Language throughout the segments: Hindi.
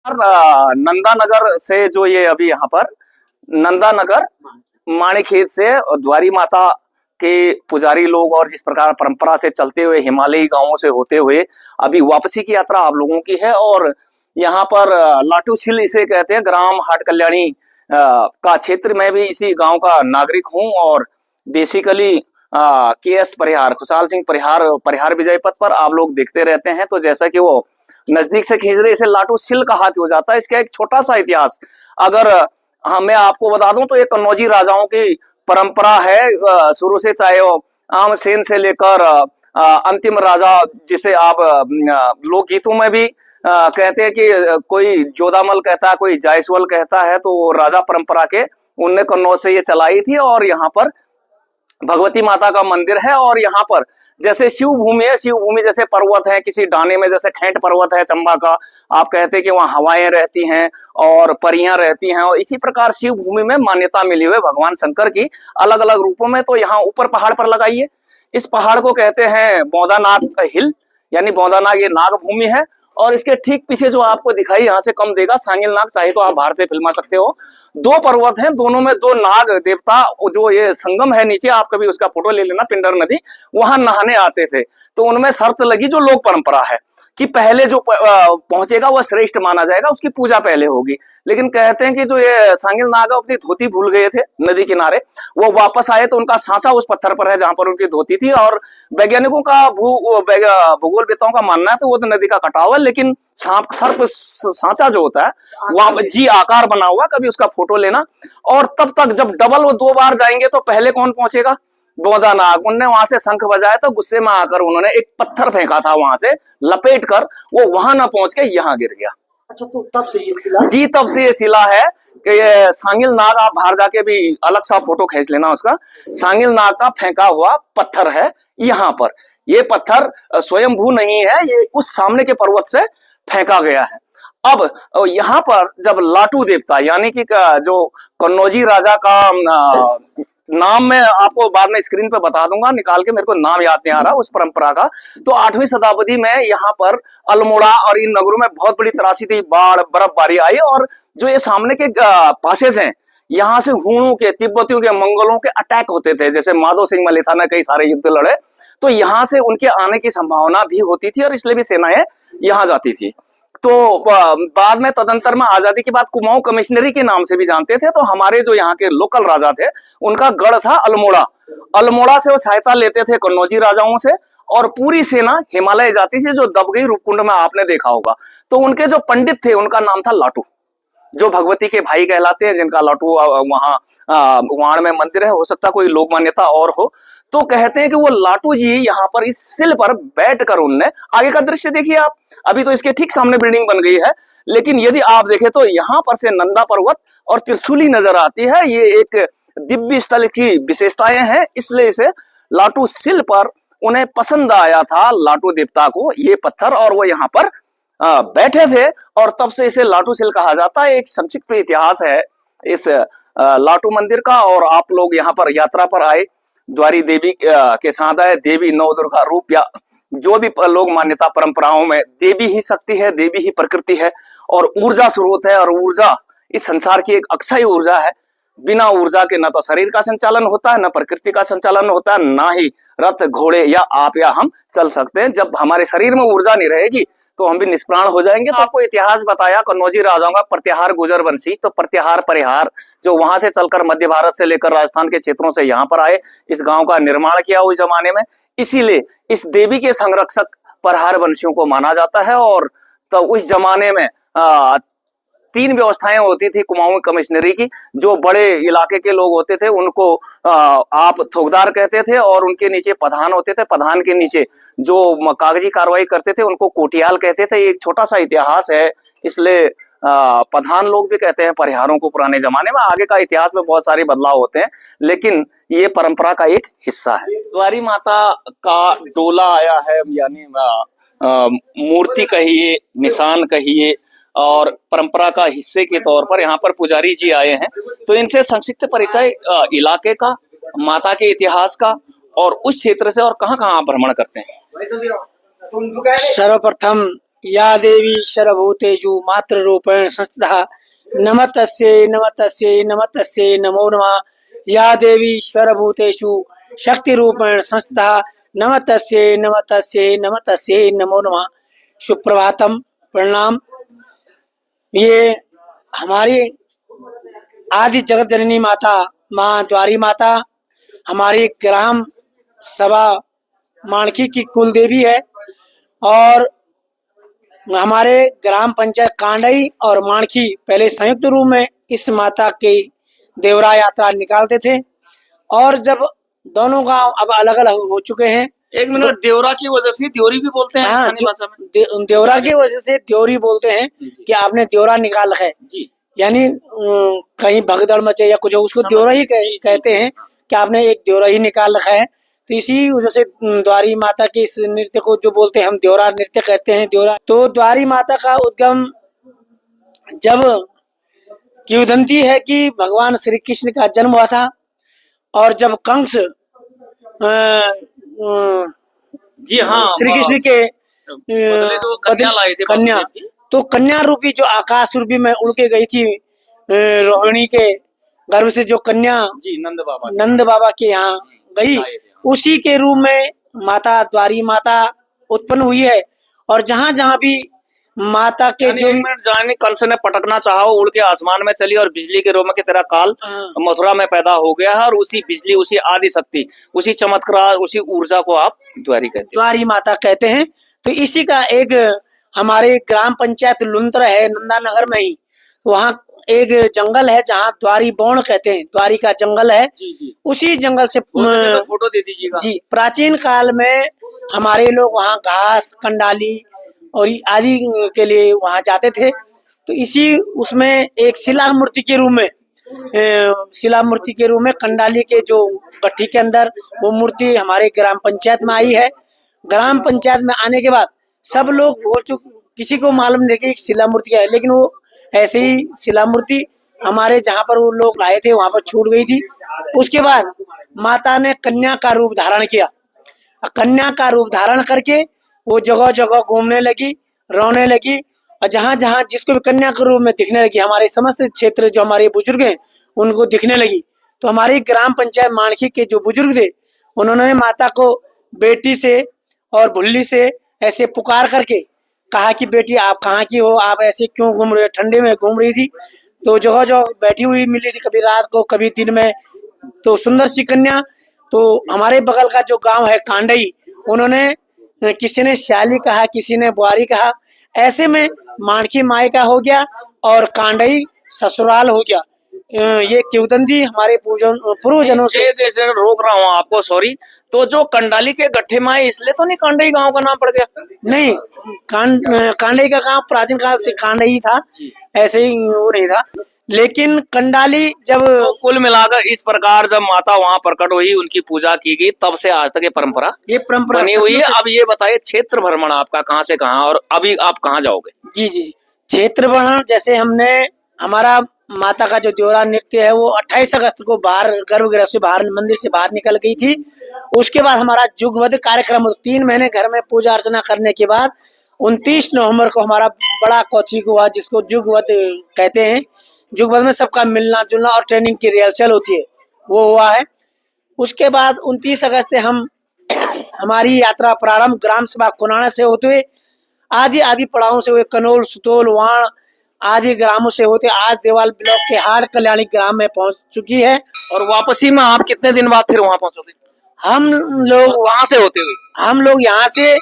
नंदा नगर से जो ये अभी यहाँ पर नंदा नगर माणिखेत से द्वारी माता के पुजारी लोग और जिस प्रकार परंपरा से चलते हुए हिमालयी गांवों से होते हुए अभी वापसी की यात्रा आप लोगों की है। और यहाँ पर लाटू छिल इसे कहते हैं, ग्राम हाट कल्याणी का क्षेत्र में भी इसी गांव का नागरिक हूँ। और बेसिकली के.एस. परिहार, खुशहाल सिंह परिहार विजय पथ पर आप लोग देखते रहते हैं। तो जैसा कि वो नजदीक से खींच रहे, इसे लाटू सिल कहा क्यों जाता है, इसका एक छोटा सा इतिहास अगर मैं आपको बता दूं तो ये कन्नौजी राजाओं की परंपरा है शुरू से, चाहे वो आमसेन से लेकर अंतिम राजा, जिसे आप लोकगीतों में भी कहते हैं कि कोई जोधामल कहता है, कोई जायसवाल कहता है, तो राजा परंपरा के उनने कन्नौज से ये चलाई थी। और यहाँ पर भगवती माता का मंदिर है। और यहाँ पर जैसे शिव भूमि है, शिव भूमि जैसे पर्वत है, किसी डाने में जैसे खेंट पर्वत है चंबा का, आप कहते हैं कि वहाँ हवाएं रहती हैं और परियां रहती हैं। और इसी प्रकार शिव भूमि में मान्यता मिली हुई भगवान शंकर की अलग अलग रूपों में। तो यहाँ ऊपर पहाड़ पर लगाइए, इस पहाड़ को कहते हैं बौदानाग हिल, यानी बौदानाग ये नाग भूमि है। और इसके ठीक पीछे जो आपको दिखाई यहाँ से कम देगा सांगिल नाग, चाहे तो आप बाहर से फिल्मा सकते हो। दो पर्वत हैं, दोनों में दो नाग देवता, जो ये संगम है नीचे, आप कभी उसका फोटो ले लेना, पिंडर नदी, वहां नहाने आते थे। तो उनमें शर्त लगी, जो लोक परंपरा है कि पहले जो पहुंचेगा वह श्रेष्ठ माना जाएगा, उसकी पूजा पहले होगी। लेकिन कहते हैं कि जो ये सांगिल नाग अपनी धोती भूल गए थे नदी किनारे, वो वापस आए तो उनका सांचा उस पत्थर पर है जहां पर उनकी धोती थी। और वैज्ञानिकों का भूगोलवेताओं का मानना है तो वो तो नदी का कटाव है, लेकिन सर्प सांचा जो होता है वहां जी आकार बना हुआ, कभी उसका फोटो लेना। और तब तक जब डबल वो दो बार जाएंगे तो पहले कौन पहुंचेगा, बौदानाग। उनने वहां से शंख बजाया तो गुस्से में आकर उन्होंने एक पत्थर फेंका था वहां से लपेट कर, वो वहां ना पहुंच के यहाँ गिर गया। अच्छा, तो तब से ये शिला जी, तब से ये शिला है कि ये सांगिल नाग, आप बाहर जाके भी अलग सा फोटो खींच लेना उसका, सांगिल नाग का फेंका हुआ पत्थर है यहाँ पर। ये पत्थर स्वयंभू नहीं है, ये उस सामने के पर्वत से फेंका गया है। अब यहाँ पर जब लाटू देवता, यानी कि जो कन्नौजी राजा का नाम मैं आपको बाद में स्क्रीन पे बता दूंगा निकाल के, मेरे को नाम याद नहीं आ रहा उस परंपरा का। तो 8वीं शताब्दी में यहाँ पर अल्मोड़ा और इन नगरों में बहुत बड़ी त्रासदी थी, बाढ़ बर्फबारी आई। और जो ये सामने के पासेज हैं, यहाँ से हुणों के, तिब्बतियों के, मंगोलों के अटैक होते थे। जैसे माधो सिंह मलिथा ने कई सारे युद्ध लड़े, तो यहाँ से उनके आने की संभावना भी होती थी और इसलिए भी सेनाएं यहाँ जाती थी। तो बाद में तदंतर में आजादी के बाद कुमाऊं कमिश्नरी के नाम से भी जानते थे। तो हमारे जो यहाँ के लोकल राजा थे, उनका गढ़ था अल्मोड़ा। अल्मोड़ा से वो सहायता लेते थे कन्नौजी राजाओं से, और पूरी सेना हिमालय जाती थी, जो दब गई रूपकुंड में आपने देखा होगा। तो उनके जो पंडित थे उनका नाम था लाटू, जो भगवती के भाई कहलाते हैं, जिनका लाटू वहां वाण में मंदिर है, हो सकता कोई लोक मान्यता और हो। तो कहते हैं कि वो लाटू जी यहाँ पर इस सिल पर बैठकर उनने, आगे का दृश्य देखिए आप, अभी तो इसके ठीक सामने बिल्डिंग बन गई है, लेकिन यदि आप देखें तो यहाँ पर से नंदा पर्वत और त्रिशूली नजर आती है। ये एक दिव्य स्थल की विशेषताएं हैं, इसलिए इसे लाटू सिल पर उन्हें पसंद आया था, लाटू देवता को, ये पत्थर, और वो यहाँ पर बैठे थे। और तब से इसे लाटू सिल कहा जाता है। एक संक्षिप्त इतिहास है इस लाटू मंदिर का। और आप लोग यहाँ पर यात्रा पर आए, द्वारी देवी के साथ आए, देवी नव दुर्गा रूप, या जो भी लोग मान्यता परंपराओं में, देवी ही शक्ति है, देवी ही प्रकृति है और ऊर्जा स्रोत है। और ऊर्जा इस संसार की एक अक्षय ऊर्जा है। बिना ऊर्जा के न तो शरीर का संचालन होता है, न प्रकृति का संचालन होता है, ना ही रथ घोड़े या आप या हम चल सकते हैं। जब हमारे शरीर में ऊर्जा नहीं रहेगी तो हम भी निष्प्राण हो जाएंगे। तो आपको इतिहास बताया कन्नौजी राजाओं का, प्रत्याहार गुजर वंशी, तो प्रत्याहार परिहार जो वहां से चलकर मध्य भारत से लेकर राजस्थान के क्षेत्रों से यहाँ पर आए, इस गांव का निर्माण किया उस जमाने में। इसीलिए इस देवी के संरक्षक परिहार वंशियों को माना जाता है। और तो उस जमाने में 3 व्यवस्थाएं होती थी कुमाऊं कमिश्नरी की। जो बड़े इलाके के लोग होते थे उनको आप थोकदार कहते थे, और उनके नीचे प्रधान होते थे, प्रधान के नीचे जो कागजी कार्रवाई करते थे उनको कोटियाल कहते थे। एक छोटा सा इतिहास है, इसलिए प्रधान लोग भी कहते हैं परिहारों को पुराने जमाने में। आगे का इतिहास में बहुत सारे बदलाव होते हैं, लेकिन ये परंपरा का एक हिस्सा है। द्वारी माता का डोला आया है, यानी मूर्ति कहिए, निशान कहिए, और परंपरा का हिस्से के तौर पर यहाँ पर पुजारी जी आए हैं। तो इनसे संक्षिप्त परिचय इलाके का, माता के इतिहास का, और उस क्षेत्र से और कहाँ कहाँ आप भ्रमण करते हैं। सर्वप्रथम या देवी सर्वभूतेषु मातृरूपेण संस्थिता नमस्तस्यै नमस्तस्यै नमस्तस्यै नमो नमः। या देवी सर्वभूतेषु शक्तिरूपेण संस्थिता नमस्तस्यै नमस्तस्यै नमस्तस्यै नमो नमः। सुप्रभातम, प्रणाम। ये हमारी आदि जगत जननी माता माँ द्वारी माता हमारी ग्राम सभा माणकी की कुल देवी है और हमारे ग्राम पंचायत कांडई और माणकी पहले संयुक्त रूप में इस माता की देवरा यात्रा निकालते थे और जब दोनों गांव अब अलग अलग हो चुके हैं। एक मिनट, देवरा की वजह से द्योरी भी बोलते हैं हाँ, स्थानीय भाषा में। देवरा की वजह से द्योरी बोलते हैं कि आपने देवरा निकाल रखा है, यानी कहीं भगदड़ मचे या कुछ हो, उसको देवरा ही कहते हैं कि आपने एक देवरा ही निकाल रखा है। तो इसी वजह से द्वारी माता के इस नृत्य को जो बोलते हैं हम देवरा नृत्य कहते हैं। देवरा तो द्वारी माता का उद्गम जब किंवदंती है कि भगवान श्री कृष्ण का जन्म हुआ था और जब कंस जी हाँ, श्री कृष्ण के जो कन्या लाए थे कन्या, तो कन्या रूपी जो आकाश रूपी में उड़ के गई थी रोहिणी के गर्भ से जो कन्या जी नंद बाबा के यहाँ गई, उसी के रूप में माता द्वारी माता उत्पन्न हुई है। और जहाँ जहाँ भी माता के जो जाने कंस ने पटकना चाहा वो उड़ के आसमान में चली और बिजली के रोम की तरह काल मथुरा में पैदा हो गया है और उसी बिजली, उसी आदि शक्ति, उसी चमत्कार, उसी ऊर्जा को आप द्वारी कहते हैं, द्वारी माता कहते हैं। तो इसी का एक हमारे ग्राम पंचायत लुंतर है नंदा नगर में ही, वहाँ एक जंगल है जहाँ द्वारी बौण कहते हैं, द्वारी का जंगल है। उसी जंगल से फोटो दे दीजिएगा जी। प्राचीन काल में हमारे लोग वहाँ घास, कंडाली और आदि के लिए वहाँ जाते थे। तो इसी उसमें एक शिला मूर्ति के रूप में कंडाली के जो गट्ठी के अंदर वो मूर्ति हमारे ग्राम पंचायत में आई है। ग्राम पंचायत में आने के बाद सब लोग बोल चुके, किसी को मालूम नहीं कि एक शिला मूर्ति है, लेकिन वो ऐसे ही शिला मूर्ति हमारे जहाँ पर वो लोग आए थे वहां पर छूट गई थी। उसके बाद माता ने कन्या का रूप धारण किया। कन्या का रूप धारण करके वो जगह जगह घूमने लगी, रोने लगी और जहाँ जहाँ जिसको भी कन्या के रूप में दिखने लगी, हमारे समस्त क्षेत्र जो हमारे बुजुर्ग हैं उनको दिखने लगी। तो हमारी ग्राम पंचायत माणकी के जो बुजुर्ग थे उन्होंने माता को बेटी से और भुल्ली से ऐसे पुकार करके कहा कि बेटी आप कहाँ की हो, आप ऐसे क्यों घूम रहे हो, ठंडे में घूम रही थी। तो जगह जगह बैठी हुई मिली थी, कभी रात को कभी दिन में। तो सुंदर सी कन्या। तो हमारे बगल का जो गांव है कांडई, उन्होंने किसी ने श्याली कहा, किसी ने बुआरी कहा, ऐसे में माणकी मायका हो गया और कांडई ससुराल हो गया। ये किंवदंती हमारे पूर्वजनों से रोक रहा हूँ आपको, सॉरी। तो जो कंडाली के गट्ठे माए इसलिए तो नहीं कांडई गांव का नाम पड़ गया? नहीं, कांडई का गांव प्राचीन काल से कांडई था, ऐसे ही वो नहीं था। लेकिन कंडाली जब तो कुल मिलाकर इस प्रकार जब माता वहाँ प्रकट हुई, उनकी पूजा की गई, तब से आज तक ये परंपरा बनी हुई है। अब ये बताइए क्षेत्र भ्रमण आपका कहाँ से कहाँ और अभी आप कहाँ जाओगे? जी जी, क्षेत्र भ्रमण जैसे हमने हमारा माता का जो देवरा नृत्य है वो 28 अगस्त को बाहर गर्भगृह से बाहर मंदिर से बाहर निकल गई थी। उसके बाद हमारा जुगवध कार्यक्रम 3 महीने घर में पूजा अर्चना करने के बाद 29 नवंबर को हमारा बड़ा कौथिक हुआ, जिसको जुगवध कहते हैं। जुगवध में सबका मिलना जुलना और ट्रेनिंग की रिहर्सल होती है, वो हुआ है। उसके बाद 29 अगस्त हम हमारी यात्रा प्रारंभ ग्राम सभा कुनाना से होते हुए आदि पड़ावों से हुए कनौल, सुतोल, वाण आदि ग्रामों से होते आज देवाल ब्लॉक के हार कल्याणी ग्राम में पहुंच चुकी है। और वापसी में आप कितने दिन बाद फिर वहां पहुंचोगे? हम लोग वहां से होते हुए हम लोग यहाँ से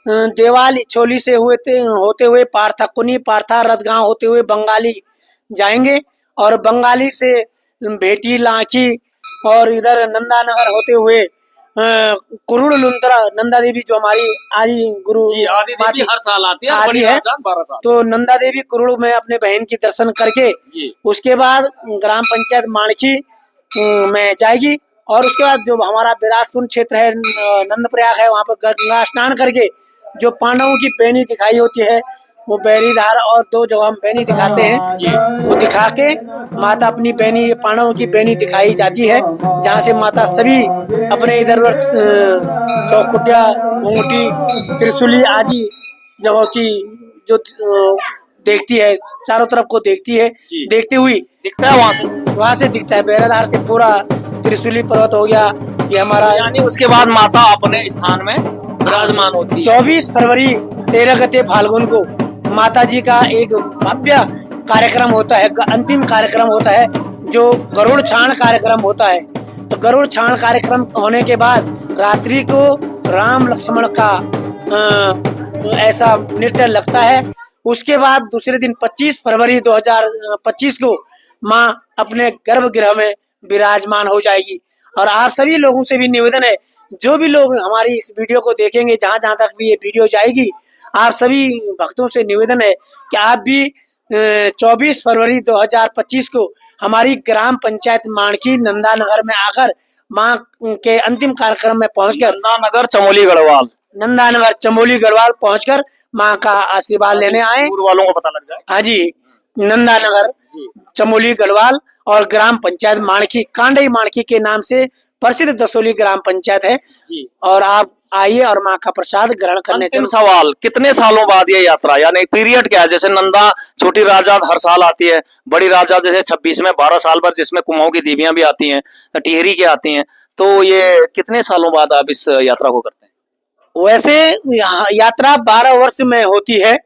देवाल इछोली से होते हुए पार्था कुनी, पार्था रतगांव होते हुए बंगाली जाएंगे और बंगाली से भेटी, लाखी और इधर नंदा नगर होते हुए कुरुड़ लुंतरा नंदा देवी जो हमारी आदि गुरु आदि देवी हर साल आती है, आदि है। 12 साल। तो नंदा देवी कुरुड़ में अपने बहन की दर्शन करके उसके बाद ग्राम पंचायत माणकी में जाएगी और उसके बाद जो हमारा बिरासपुर क्षेत्र है नंद प्रयाग है, वहाँ पर गंगा स्नान करके जो पांडवों की बेनी दिखाई होती है वो बैरीधार और 2 जगह हम बेनी दिखाते हैं, वो दिखा के माता अपनी बेनी पांडवों की बेनी दिखाई जाती है, जहाँ से माता सभी अपने इधर चौखुटिया, घूंघटी, त्रिशूली आदि जगहों की जो देखती है, चारों तरफ को देखती है, जी। देखती हुई दिखता है वहां से दिखता है। बैराधार से पूरा त्रिशूली पर्वत हो गया, ये हमारा यानी उसके बाद माता अपने स्थान में विराजमान होती है। 24 फरवरी 13 गते फाल्गुन को माता जी का एक भव्य कार्यक्रम होता है, अंतिम कार्यक्रम होता है, जो गरुड़ छाण कार्यक्रम होता है। तो गरुड़ छाण कार्यक्रम होने के बाद रात्रि को राम लक्ष्मण का ऐसा नृत्य लगता है। उसके बाद दूसरे दिन 25 फरवरी 2025 को माँ अपने गर्भगृह में विराजमान हो जाएगी। और आप सभी लोगों से भी निवेदन है, जो भी लोग हमारी इस वीडियो को देखेंगे, जहां जहां तक भी ये वीडियो जाएगी, आप सभी भक्तों से निवेदन है कि आप भी 24 फरवरी 2025 को हमारी ग्राम पंचायत माणकी नंदा नगर में आकर माँ के अंतिम कार्यक्रम में पहुंचकर नंदानगर चमोली गढ़वाल नंदानगर चमोली गढ़वाल पहुंचकर माँ का आशीर्वाद लेने आए। दूर वालों को पता लग जाए। हाँ जी, नंदानगर चमोली गढ़वाल और ग्राम पंचायत माणकी, कांडई माणकी के नाम से प्रसिद्ध दसोली ग्राम पंचायत है जी। और आप आइए और माँ का प्रसाद ग्रहण करने अंतिम सवाल, कितने सालों बाद ये यात्रा, यानी पीरियड क्या है? जैसे नंदा छोटी राजा हर साल आती है, बड़ी राजा जैसे 26 में 12 साल भर, जिसमें कुमाऊं की देवियां भी आती हैं, टिहरी की आती हैं, तो ये कितने सालों बाद आप इस यात्रा को करते हैं? वैसे यात्रा 12 वर्ष में होती है।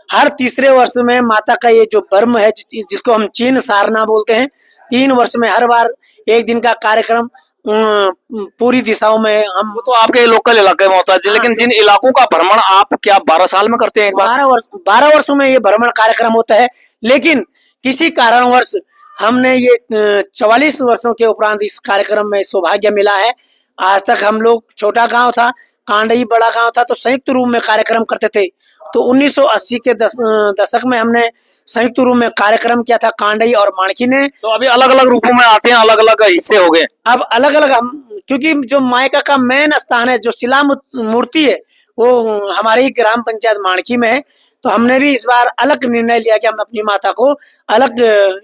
हर तीसरे वर्ष में माता का ये जो ब्रह्म है, जिसको हम चीन सारना बोलते हैं, 3 वर्ष में हर बार एक दिन का कार्यक्रम पूरी दिशाओं में हम तो आपके लोकल इलाके में होता है, लेकिन जिन इलाकों का भ्रमण आप क्या 12 साल में करते हैं? एक बार 12 वर्षों में ये भ्रमण कार्यक्रम होता है। लेकिन किसी कारणवश हमने ये 44 वर्षों के उपरांत इस कार्यक्रम में सौभाग्य मिला है। आज तक हम लोग, छोटा गांव था, कांडई बड़ा गांव था, तो संयुक्त रूप में कार्यक्रम करते थे। तो 1980 के दशक में हमने संयुक्त रूप में कार्यक्रम किया था, कांडई और माणकी ने। तो अभी अलग अलग रूपों में आते हैं, अलग अलग हिस्से हो गए। अब अलग अलग हम, क्योंकि जो मायका का मेन स्थान है, जो शिला मूर्ति है, वो हमारी ग्राम पंचायत माणकी में है। तो हमने भी इस बार अलग निर्णय लिया कि हम अपनी माता को अलग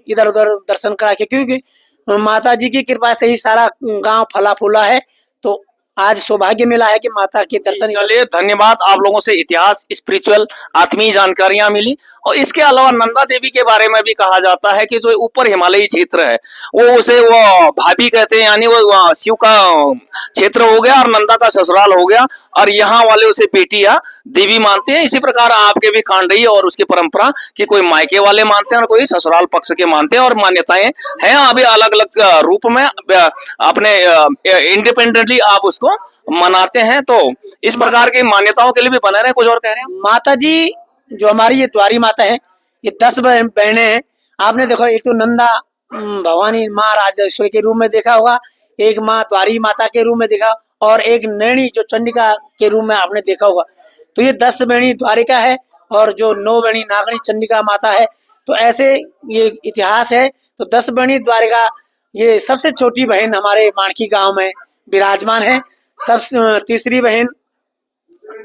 इधर उधर दर्शन करा के, क्योंकि माता जी की कृपा से ही सारा गांव फला फूला है। तो आज सौभाग्य मिला है कि माता के दर्शन। चलिए, धन्यवाद। आप लोगों से इतिहास, स्पिरिचुअल, आत्मीय जानकारियां मिली। और इसके अलावा नंदा देवी के बारे में भी कहा जाता है कि जो ऊपर हिमालयी क्षेत्र है, वो भाभी कहते हैं, यानी वो शिव का क्षेत्र हो गया और नंदा का ससुराल हो गया, और यहाँ वाले उसे बेटी या देवी मानते हैं। इसी प्रकार आपके भी कांडई और उसकी परंपरा कि कोई मायके वाले मानते हैं और कोई ससुराल पक्ष के मानते हैं, और मान्यताएं हैं अभी अलग अलग रूप में अपने इंडिपेंडेंटली आप उसको मनाते हैं। तो इस प्रकार की मान्यताओं के लिए भी बने रहे। कुछ और कह रहे हैं? माता जी जो हमारी ये द्वारी माता है, ये 10 बहनें हैं। आपने देखो, एक तो नंदा भवानी माँ राजेश्वरी के रूप में देखा होगा, एक माँ द्वारी माता के रूप में देखा, और एक नैनी जो चंडिका के रूप में आपने देखा होगा। तो ये 10 बहनी द्वारिका है और जो 9 बहनी नागनी चंडिका माता है। तो ऐसे ये इतिहास है। तो 10 बहनी द्वारिका, ये सबसे छोटी बहन हमारे माणकी गांव में विराजमान है। सबसे तीसरी बहन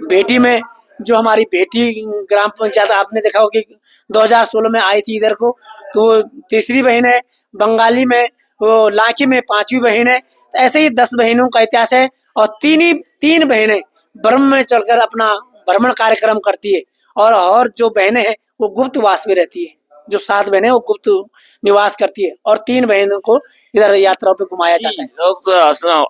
बेटी में, जो हमारी बेटी ग्राम पंचायत, आपने देखा होगा कि 2016 में आई थी इधर को, तो तीसरी बहन है। बंगाली में वो लाखी में 5वीं बहन है। तो ऐसे ही 10 बहनों का इतिहास है। और तीन बहनें ब्रह्म में चढ़कर अपना भ्रमण कार्यक्रम करती है, और जो बहनें हैं वो गुप्तवास में रहती है। जो 7 बहनें वो गुप्त निवास करती है, और 3 बहनों को इधर यात्राओं पे घुमाया जाता है।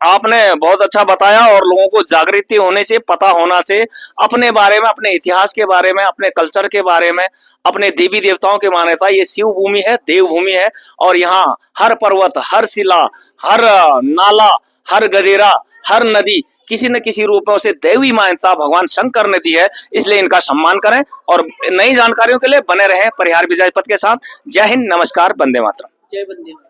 आपने बहुत अच्छा बताया, और लोगों को जागृति होने से, पता होना से, अपने बारे में, अपने इतिहास के बारे में, अपने कल्चर के बारे में, अपने देवी देवताओं की मान्यता। ये शिव भूमि है, देव भूमि है, और यहाँ हर पर्वत, हर शिला, हर नाला, हर गजेरा, हर नदी किसी न किसी रूप में उसे दैवी मान्यता भगवान शंकर ने दी है। इसलिए इनका सम्मान करें, और नई जानकारियों के लिए बने रहें परिहार विजय पथ के साथ। जय हिंद, नमस्कार, वंदे मातरम। जय वंदे मातरम।